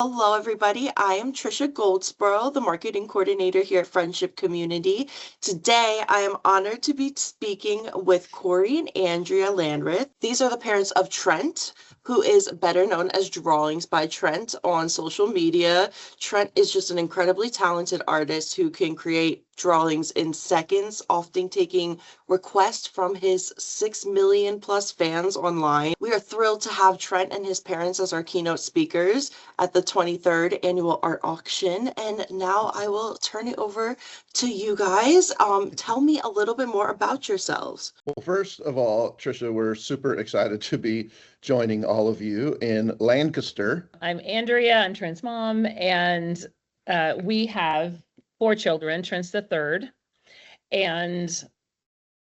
Hello, everybody. I am Trisha Goldsborough, the marketing coordinator here at Friendship Community. Today, I am honored to be speaking with Corey and Andrea Landreth. These are the parents of Trent, who is better known as Drawings by Trent on social media. Trent is just an incredibly talented artist who can create drawings in seconds, often taking requests from his 6 million plus fans online. We are thrilled to have Trent and his parents as our keynote speakers at the 23rd annual art auction. And now I will turn it over to you guys. Tell me a little bit more about yourselves. Well, first of all, Trisha, we're super excited to be joining all of you in Lancaster. I'm Andrea, I'm Trent's mom, and we have 4 children. Trent's the third, and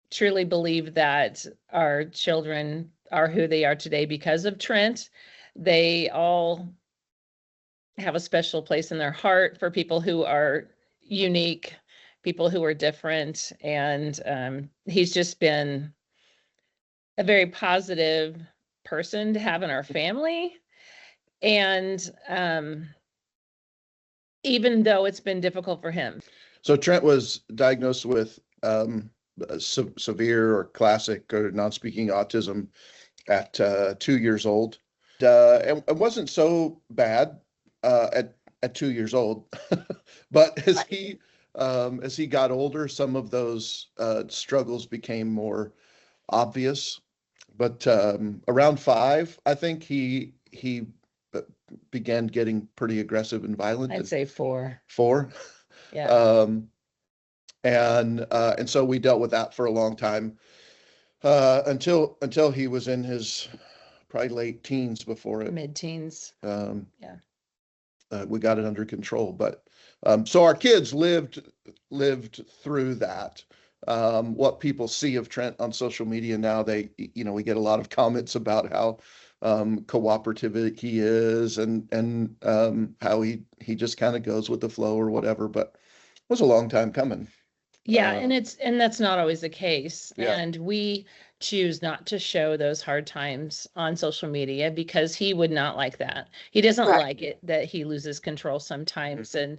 truly believe that our children are who they are today because of Trent. They all have a special place in their heart for people who are unique, people who are different, and he's just been a very positive person to have in our family. And even though it's been difficult for him. So Trent was diagnosed with severe or classic or non-speaking autism at 2 years old. And it wasn't so bad at 2 years old, but as he got older, some of those struggles became more obvious. But around 5, I think he began getting pretty aggressive and violent. I'd say 4. 4. Yeah. And so we dealt with that for a long time until he was in his probably late teens before it mid-teens. We got it under control. But so our kids lived through that. What people see of Trent on social media now, we get a lot of comments about how cooperative he is and how he just kind of goes with the flow or whatever, but it was a long time coming. Yeah, and that's not always the case. Yeah. And we choose not to show those hard times on social media because he would not like that. He doesn't like it that he loses control sometimes. And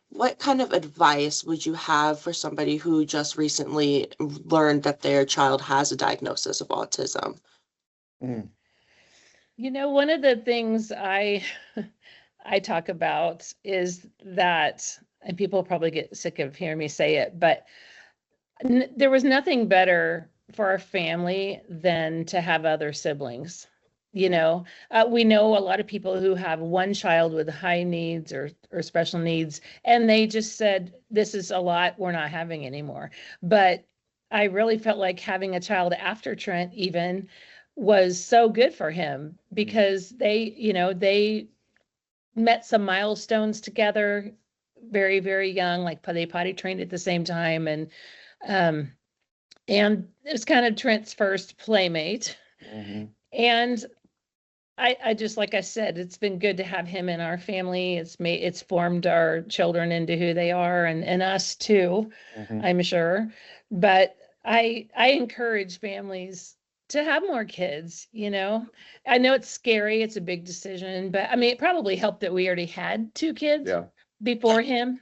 what kind of advice would you have for somebody who just recently learned that their child has a diagnosis of autism? One of the things I talk about is that, and people probably get sick of hearing me say it, but there was nothing better for our family than to have other siblings. We know a lot of people who have one child with high needs or special needs, and they just said, this is a lot, we're not having anymore. But I really felt like having a child after Trent even was so good for him because they met some milestones together very, very young, like they potty trained at the same time. And it was kind of Trent's first playmate. Mm-hmm. And I just, like I said, it's been good to have him in our family. It's formed our children into who they are and us too, I'm sure. But I encourage families to have more kids, I know it's scary. It's a big decision, but it probably helped that we already had 2 kids before him.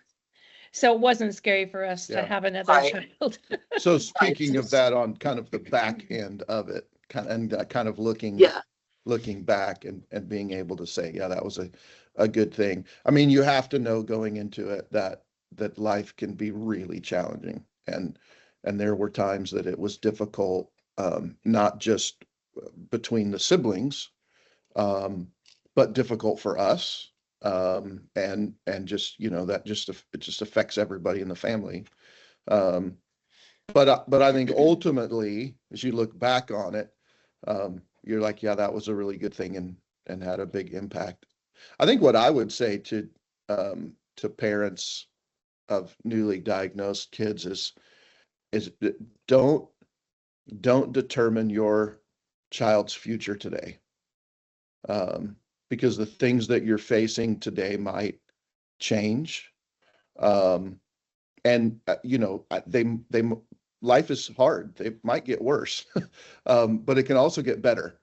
So it wasn't scary for us to have another child. So speaking of that, on kind of the back end of it, kind of looking back and being able to say, that was a good thing. You have to know going into it that life can be really challenging. And there were times that it was difficult, not just between the siblings, but difficult for us. And just, that it just affects everybody in the family. But I think ultimately, as you look back on it, you're like, that was a really good thing and had a big impact. I think what I would say to parents of newly diagnosed kids is don't determine your child's future today. Because the things that you're facing today might change. And life is hard. They might get worse, but it can also get better.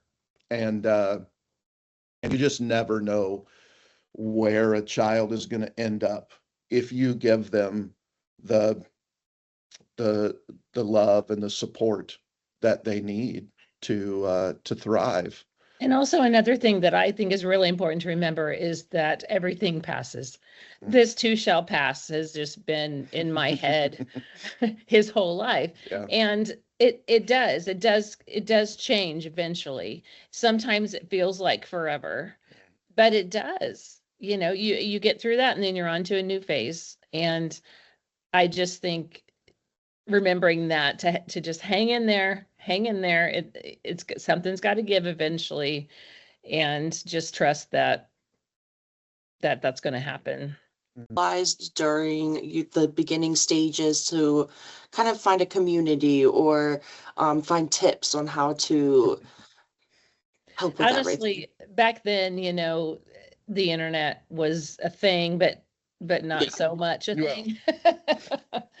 And you just never know where a child is going to end up if you give them the the love and the support that they need to thrive. And also another thing that I think is really important to remember is that everything passes. This too shall pass has just been in my head his whole life. Yeah. And it does change eventually. Sometimes it feels like forever, but it does. You get through that and then you're on to a new phase. And I just think remembering that to just hang in there, it's something's got to give eventually, and just trust that's going to happen. During the beginning stages to kind of find a community or find tips on how to help with everything? Honestly, back then, the internet was a thing, but not so much a Well, thing.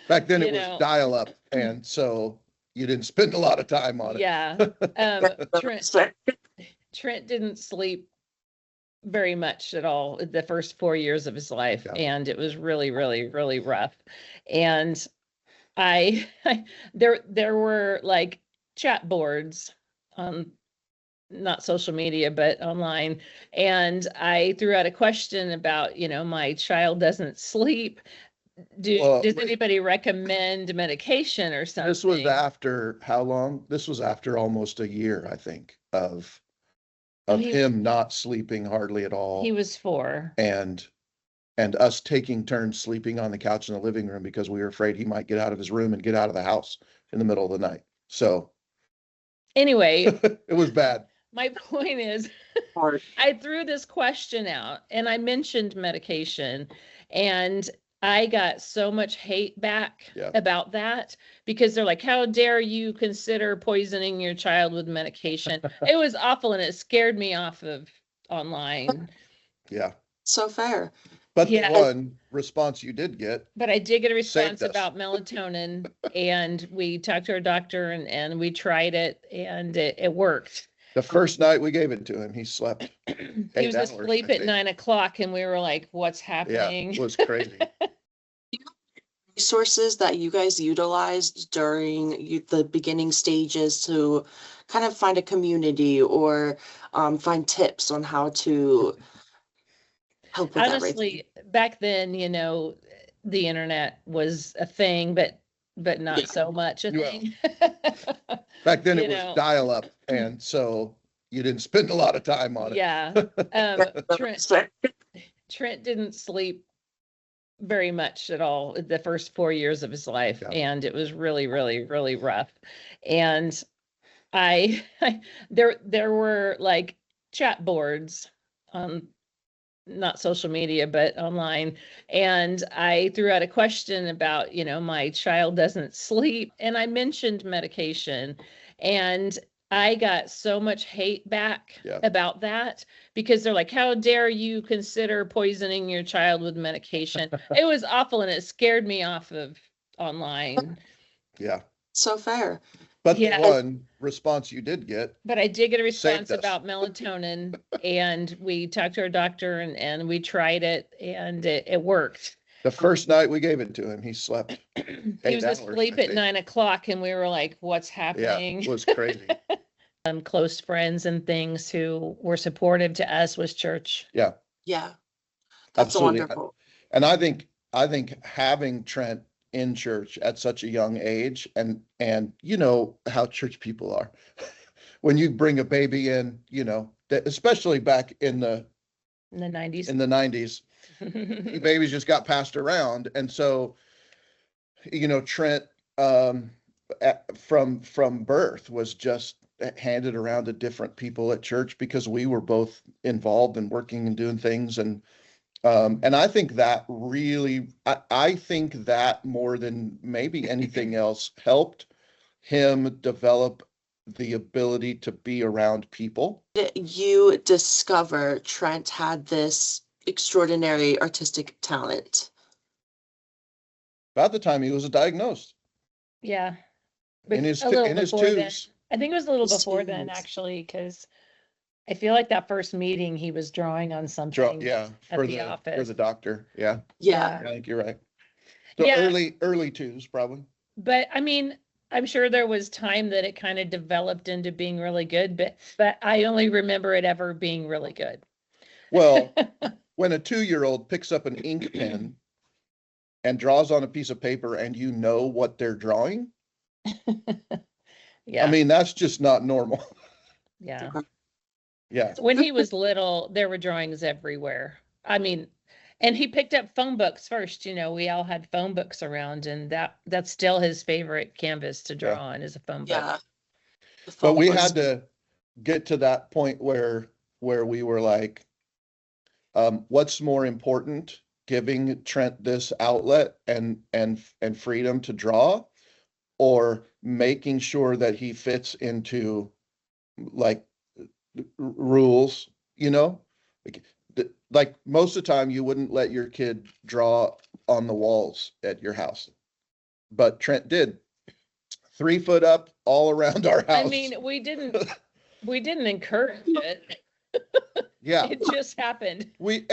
Back then it was dial-up, and so you didn't spend a lot of time on it. Yeah. Trent didn't sleep very much at all the first 4 years of his life. Yeah. And it was really, really, really rough. And there were like chat boards on, not social media, but online. And I threw out a question about, my child doesn't sleep. Does anybody recommend medication or something? This was after how long? This was after almost a year, I think, of him not sleeping hardly at all. He was 4. And us taking turns sleeping on the couch in the living room because we were afraid he might get out of his room and get out of the house in the middle of the night. So anyway, it was bad. My point is, I threw this question out and I mentioned medication, and I got so much hate back about that, because they're like, how dare you consider poisoning your child with medication? It was awful, and it scared me off of online. Yeah. So fair. But the one response you did get. But I did get a response about melatonin, and we talked to our doctor and we tried it, and it worked. The first night we gave it to him, he slept 8 He was asleep at 9 o'clock, and we were like, what's happening? Yeah, it was crazy. Resources that you guys utilized during the beginning stages to kind of find a community or find tips on how to help with everything? Honestly, back then, the internet was a thing, but not so much a thing. Back then it was dial-up, and so you didn't spend a lot of time on it. Yeah. Trent didn't sleep very much at all the first 4 years of his life. Yeah. And it was really, really, really rough. And there were like chat boards on, not social media, but online. And I threw out a question about, my child doesn't sleep. And I mentioned medication, and I got so much hate back about that, because they're like, how dare you consider poisoning your child with medication? It was awful, and it scared me off of online. Yeah. So fair. But the one response you did get. But I did get a response about melatonin, and we talked to our doctor and we tried it, and it worked. The first night we gave it to him, he slept 8 hours. He was asleep at 9 o'clock, and we were like, what's happening? Yeah, it was crazy. Close friends and things who were supportive to us was church. Yeah. Yeah. That's absolutely wonderful. And I think having Trent in church at such a young age, and you know how church people are. When you bring a baby in, especially back in the 90s. In the 90s, babies just got passed around. And so, Trent from birth was just handed around to different people at church, because we were both involved in working and doing things. And I think that really, I think that more than maybe anything else helped him develop the ability to be around people. You discover Trent had this extraordinary artistic talent? About the time he was diagnosed. Yeah. In his twos. I think it was a little before then, actually, because I feel like that first meeting he was drawing on something Yeah, at for the for office. the doctor. Yeah, Yeah. I think you're right. So Yeah. early twos probably. But I mean, I'm sure there was time that it kind of developed into being really good, but I only remember it ever being really good. Well, when a 2-year-old picks up an ink pen and draws on a piece of paper and you know what they're drawing, Yeah. I mean, that's just not normal. Yeah. Yeah. When he was little, there were drawings everywhere. I mean, and he picked up phone books first. We all had phone books around, and that's still his favorite canvas to draw on is a phone book. Yeah. But we had to get to that point where we were like, what's more important, giving Trent this outlet and freedom to draw, or making sure that he fits into like rules, like most of the time you wouldn't let your kid draw on the walls at your house, but Trent did 3 foot up all around our house. I mean, we didn't encourage it. Yeah, It just happened. Right.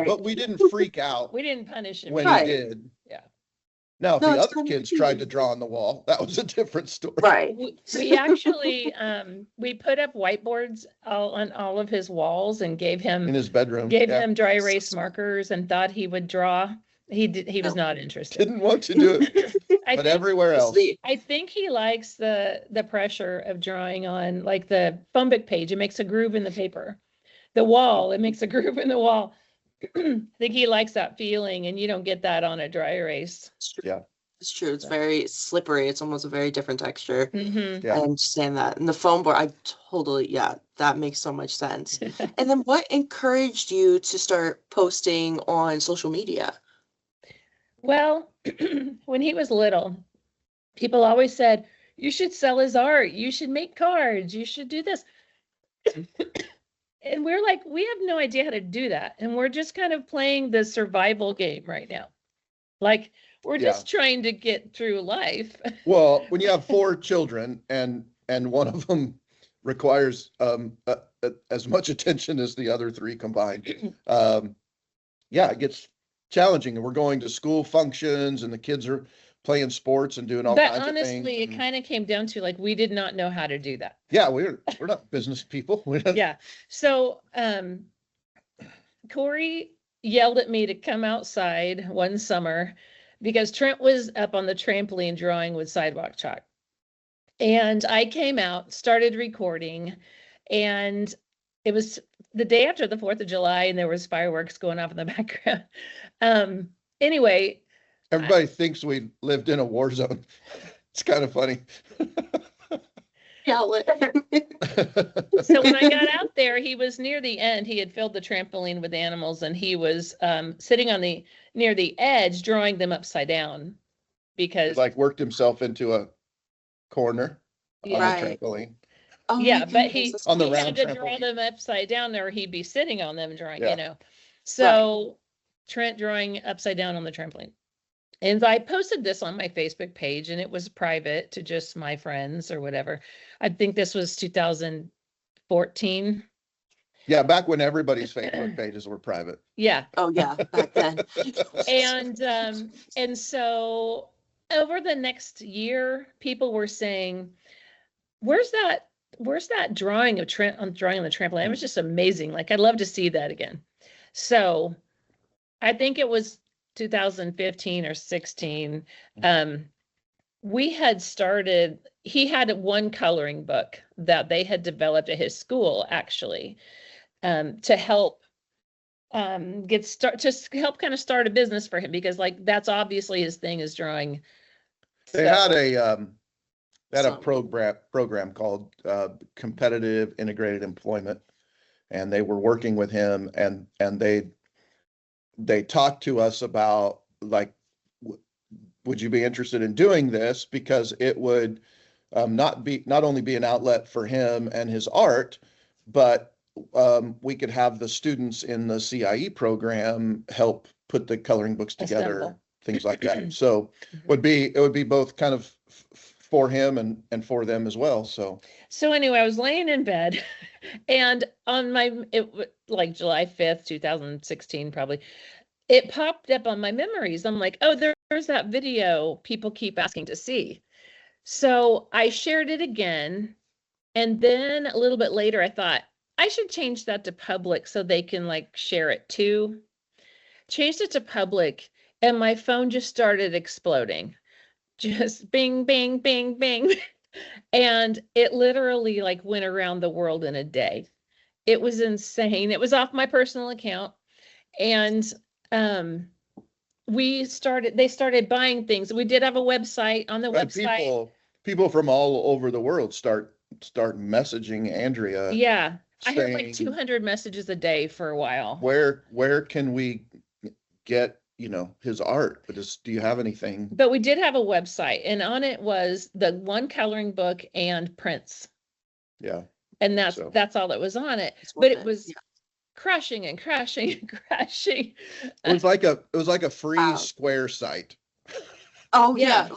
But we didn't freak out We didn't punish him. when Right. he did. Yeah. Now, if No, the it's other kind of kids cute. tried to draw on the wall, that was a different story. Right. We actually we put up whiteboards on all of his walls and gave In him his bedroom. Yeah. him dry erase markers and thought he would draw. He was not interested. Didn't want to do it, I but think, everywhere else. I think he likes the pressure of drawing on like the phone book page. It makes a groove in the paper. The wall, it makes a groove in the wall. I think he likes that feeling, and you don't get that on a dry erase. Yeah. It's true. It's very slippery. It's almost a very different texture. Mm-hmm. Yeah. I understand that. And the foam board, that makes so much sense. And then what encouraged you to start posting on social media? Well, when he was little, people always said, you should sell his art. You should make cards. You should do this. And we're like, we have no idea how to do that. And we're just kind of playing the survival game right now. Like, we're just trying to get through life. Well, when you have 4 children and one of them requires as much attention as the other 3 combined, it gets challenging. And we're going to school functions and the kids are playing sports and doing all kinds of things. But honestly, it kind of came down to like, we did not know how to do that. Yeah, we're not business people. Yeah. So Corey yelled at me to come outside one summer because Trent was up on the trampoline drawing with sidewalk chalk. And I came out, started recording, and it was the day after the 4th of July, and there was fireworks going off in the background. Anyway. Everybody thinks we lived in a war zone. It's kind of funny. Yeah. So when I got out there, he was near the end. He had filled the trampoline with animals, and he was sitting on near the edge, drawing them upside down because like worked himself into a corner on Right. the trampoline. Oh, yeah, my but goodness, that's on the he round had to draw trampoline. them upside down, or he'd be sitting on them drawing. Yeah. So Trent drawing upside down on the trampoline. And I posted this on my Facebook page, and it was private to just my friends or whatever. I think this was 2014. Yeah, back when everybody's Facebook pages were private. Yeah. Oh yeah, back then. And so over the next year, people were saying, where's that drawing of Trent on drawing on the trampoline? It was just amazing. Like, I'd love to see that again. So I think it was 2015 or 16. He had one coloring book that they had developed at his school, actually, to help help kind of start a business for him, because like that's obviously his thing is drawing. They had a program called Competitive Integrated Employment, and they were working with him, and they talked to us about like, would you be interested in doing this, because it would not only be an outlet for him and his art, but we could have the students in the CIE program help put the coloring books together, Assemble. things like that. So it would be both kind of for him and for them as well. So anyway, I was laying in bed and on like July 5th, 2016, probably, it popped up on my memories. I'm like, oh, there's that video people keep asking to see. So I shared it again. And then a little bit later, I thought I should change that to public so they can like share it too. Changed it to public and my phone just started exploding. Just bing, bing, bing, bing. And it literally like went around the world in a day. It was insane. It was off my personal account. And they started buying things. We did have a website. On the website. People from all over the world start messaging Andrea. Yeah. I had like 200 messages a day for a while. Where can we get, his art? But do you have anything? But we did have a website, and on it was the one coloring book and prints. Yeah. And that's all that was on it. But it was crashing and crashing and crashing. It was like a free Square site. Oh yeah.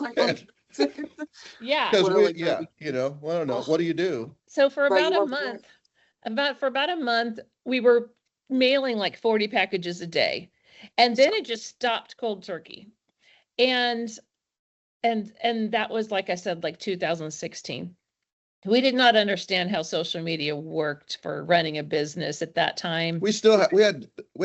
Yeah. Because I don't know. What do you do? So for about a month, we were mailing like 40 packages a day. And then it just stopped cold turkey. And that was, like I said, like 2016. We did not understand how social media worked for running a business at that time. We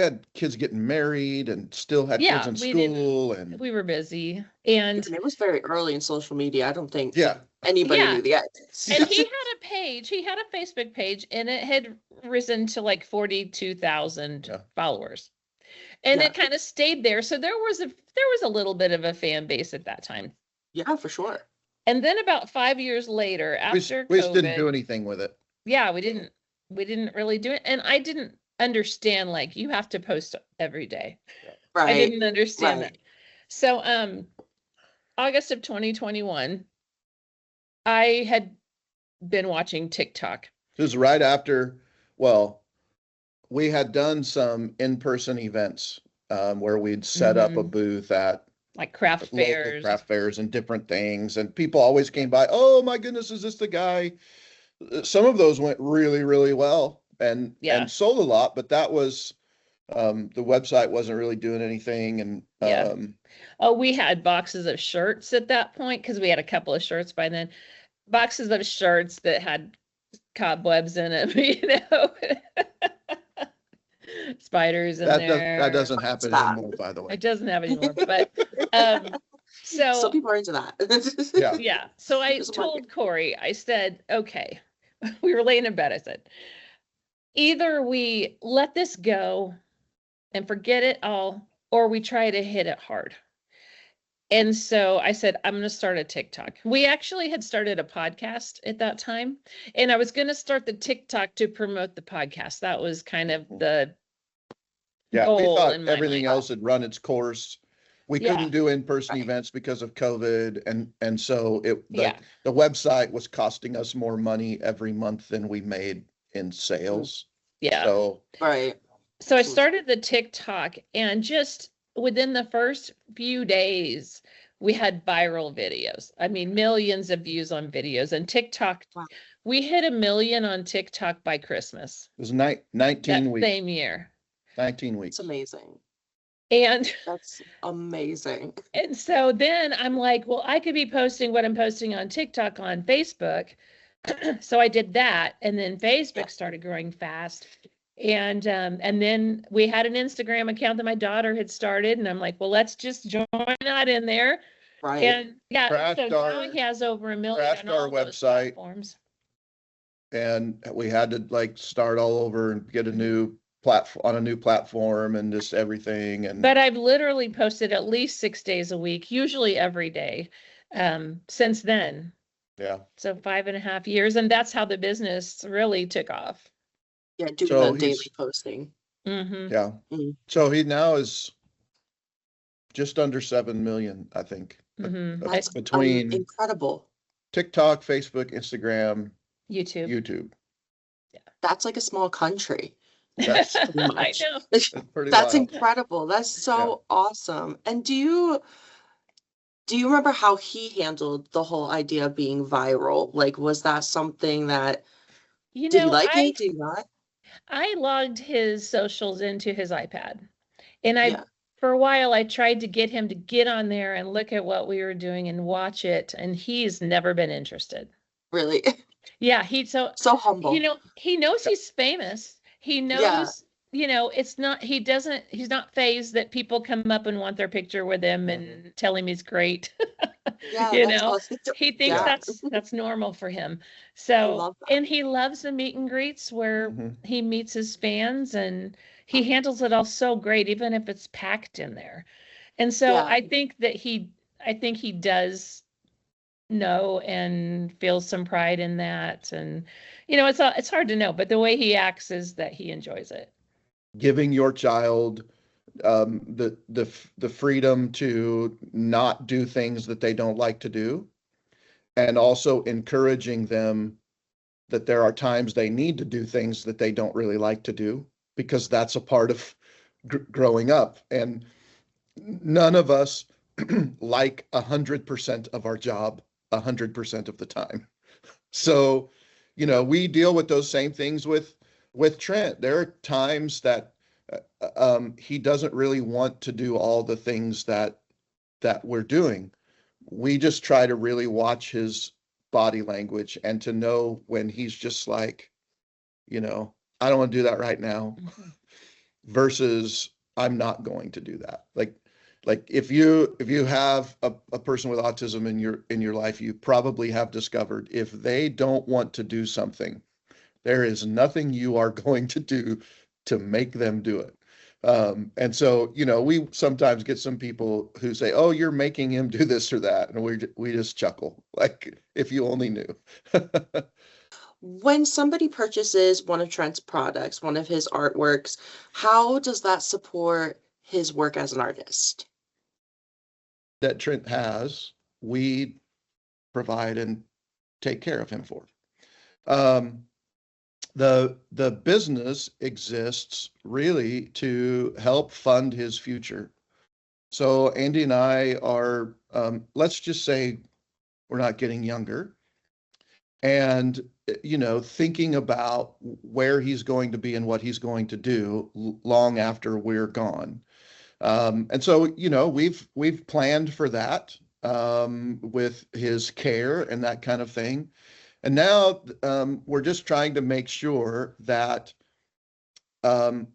had kids getting married and still had kids in school, and we were busy. And it was very early in social media. I don't think anybody knew the ideas. And he had a page. He had a Facebook page, and it had risen to like 42,000 followers. And it kind of stayed there. So there was a little bit of a fan base at that time. Yeah, for sure. And then about 5 years later, after we COVID, just didn't do anything with it. Yeah, we didn't really do it. And I didn't understand, like, you have to post every day. Right. I didn't understand that. So August of 2021, I had been watching TikTok. It was right after, we had done some in-person events where we'd set up a booth at like craft fairs and different things. And people always came by, oh my goodness, is this the guy? Some of those went really, really well and sold a lot, but that was, the website wasn't really doing anything. And, we had boxes of shirts at that point, because we had a couple of shirts by then, boxes of shirts that had cobwebs in them, spiders in there. That doesn't happen anymore, by the way. It doesn't happen anymore, but so people are into that. Yeah. So I told Corey, I said, okay, we were laying in bed. I said, either we let this go and forget it all, or we try to hit it hard. And so I said, I'm going to start a TikTok. We actually had started a podcast at that time, and I was going to start the TikTok to promote the podcast. That was kind of the goal. We thought everything else had run its course. We couldn't do in-person events because of COVID. And so the website was costing us more money every month than we made in sales. Yeah. So, So I started the TikTok, and just within the first few days, we had viral videos. I mean, millions of views on videos. And TikTok, we hit 1 million on TikTok by Christmas. It was 19 weeks. Same year. 19 weeks. It's amazing. And that's amazing. And so then I'm like, well, I could be posting what I'm posting on TikTok on Facebook. So I did that. And then Facebook started growing fast. And then we had an Instagram account that my daughter had started. And I'm like, well, let's just join that in there. Right. And so now he has over 1 million crashed on all our those website platforms. And we had to like start all over and get a new platform and just everything. But I've literally posted at least 6 days a week, usually every day, since then. Yeah. So 5.5 years. And that's how the business really took off. Yeah, doing the daily posting. Mm-hmm. Yeah. Mm-hmm. So he now is just under 7 million, I think. Mm-hmm. That's between incredible. TikTok, Facebook, Instagram, YouTube. Yeah. That's like a small country. That's I know. That's incredible. That's so awesome. And do you Do you remember how he handled the whole idea of being viral? Like, was that something that, You did he know, like it? Did he not? I logged his socials into his iPad. And Yeah, for a while, I tried to get him to get on there and look at what we were doing and watch it. And he's never been interested. really. Yeah. So humble. He knows he's famous. He Yeah, knows, it's not, he's not fazed that people come up and want their picture with him and tell him he's great. yeah, You that's know, awesome. he thinks Yeah, that's normal for him. I So, love that. and he loves the meet and greets where Mhm. he meets his fans, and he handles it all so great, even if it's packed in there. And so Yeah. I think he does know and feels some pride in that. And, it's hard to know, but the way he acts is that he enjoys it. Giving your child the freedom to not do things that they don't like to do, and also encouraging them that there are times they need to do things that they don't really like to do, because that's a part of growing up. And none of us like 100% of our job 100% of the time. So, we deal with those same things with Trent. There are times that he doesn't really want to do all the things that we're doing. We just try to really watch his body language and to know when he's just like, I don't want to do that right now, versus I'm not going to do that. Like if you have a person with autism in your life, you probably have discovered if they don't want to do something, there is nothing you are going to do to make them do it. And so, we sometimes get some people who say, "Oh, you're making him do this or that," and we just chuckle, like, if you only knew. When somebody purchases one of Trent's products, one of his artworks, how does that support his work as an artist? That Trent has, we provide and take care of him for. Um, the business exists really to help fund his future. So Andy and I are, let's just say, we're not getting younger, and thinking about where he's going to be and what he's going to do long after we're gone. And so, we've planned for that, with his care and that kind of thing. And now, we're just trying to make sure um,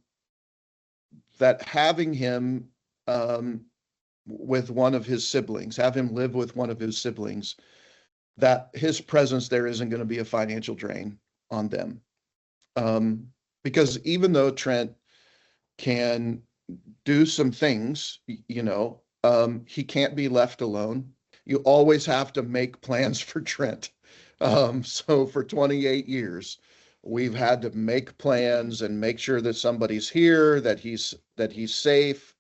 that having him, with one of his siblings, have him live with one of his siblings, that his presence there isn't going to be a financial drain on them. Because even though Trent can do some things, he can't be left alone. You always have to make plans for Trent. So for 28 years, we've had to make plans and make sure that somebody's here, that he's safe.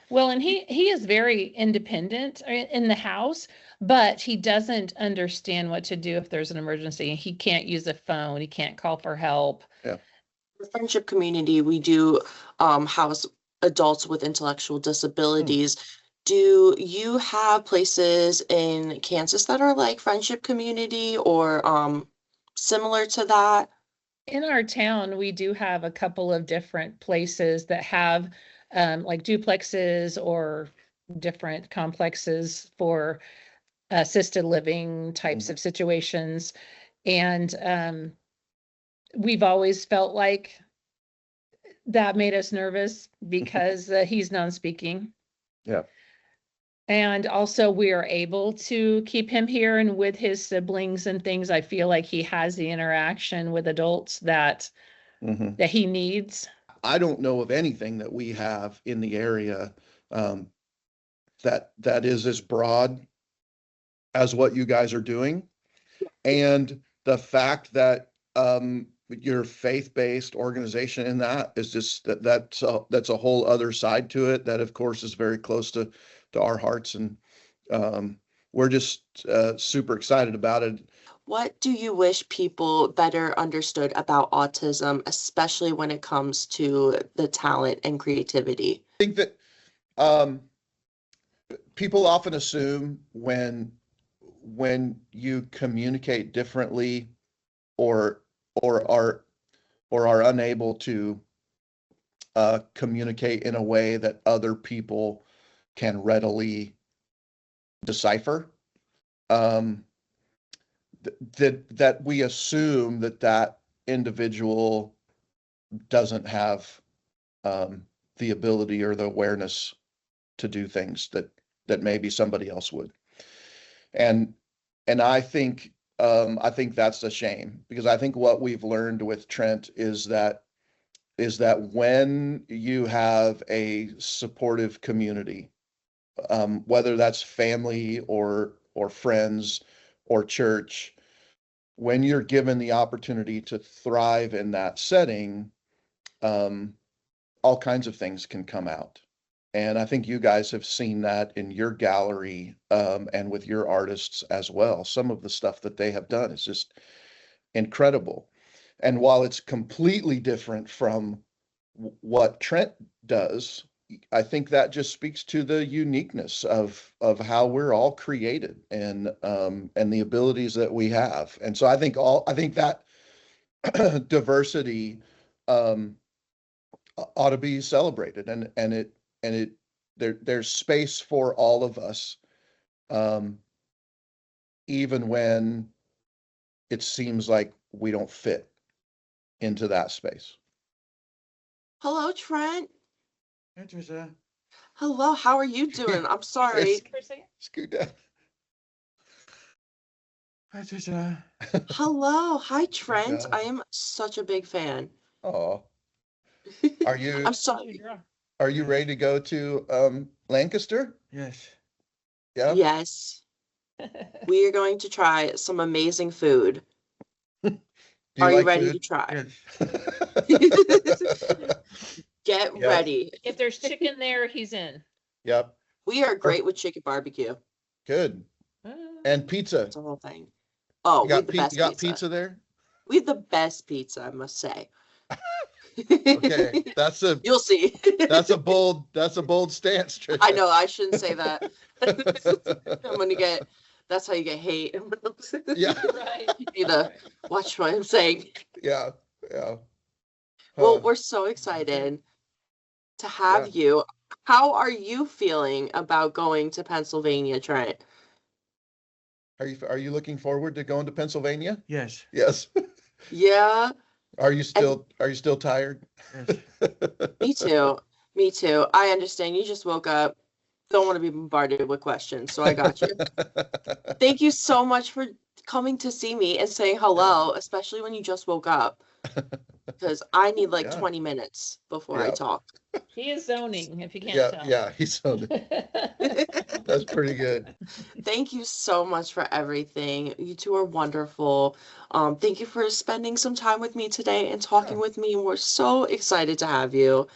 Well, and he is very independent in the house, but he doesn't understand what to do if there's an emergency. He can't use a phone. He can't call for help. Yeah. The friendship community, we do house adults with intellectual disabilities. Do you have places in Kansas that are like friendship community or similar to that? In our town, we do have a couple of different places that have like duplexes or different complexes for assisted living types of situations. And we've always felt like that made us nervous because he's non-speaking. Yeah. And also we are able to keep him here and with his siblings and things. I feel like he has the interaction with adults that he needs. I don't know of anything that we have in the area, that is as broad as what you guys are doing. And the fact that your faith-based organization in that is just that's a whole other side to it that, of course, is very close to our hearts. And we're just super excited about it. What do you wish people better understood about autism, especially when it comes to the talent and creativity? I think that people often assume when you communicate differently or are unable to communicate in a way that other people can readily decipher, that we assume that individual doesn't have the ability or the awareness to do things that maybe somebody else would. And I think that's a shame, because I think what we've learned with Trent is that when you have a supportive community, whether that's family or friends or church, when you're given the opportunity to thrive in that setting, all kinds of things can come out. And I think you guys have seen that in your gallery, and with your artists as well. Some of the stuff that they have done is just incredible. And while it's completely different from what Trent does, I think that just speaks to the uniqueness of how we're all created, and the abilities that we have. And so I think that diversity ought to be celebrated, and there's space for all of us, even when it seems like we don't fit into that space. Hello, Trent. Hey, Trisha. Hello, how are you doing? I'm sorry. Scoot down. Hi, Trisha. Hello. Hi, Trent. I am such a big fan. Oh, are you? I'm sorry. Are you ready to go to Lancaster? Yes. Yeah. Yes. We are going to try some amazing food. Are you ready to try? Yes. Get Yep. ready. If there's chicken there, he's in. Yep. We are great with chicken barbecue. Good. And pizza. It's a whole thing. Oh, we have the best You got pizza. pizza there? We have the best pizza, I must say. Okay, You'll see. that's a bold stance, Trisha. I know, I shouldn't say that. That's how you get hate. Yeah. Right. You need to watch what I'm saying. Yeah. Well, we're so excited to have you. How are you feeling about going to Pennsylvania, Trent? Are you looking forward to going to Pennsylvania? Yes. Yes. Yeah, Are you still tired? Yes. me too. I understand. You just woke up. Don't want to be bombarded with questions, so I got you. Thank you so much for coming to see me and saying hello, especially when you just woke up, because I need like 20 minutes before I talk. He is zoning, if you can't tell. Yeah, he's so that's pretty good. Thank you so much for everything. You two are wonderful. Thank you for spending some time with me today and talking with me. And we're so excited to have you.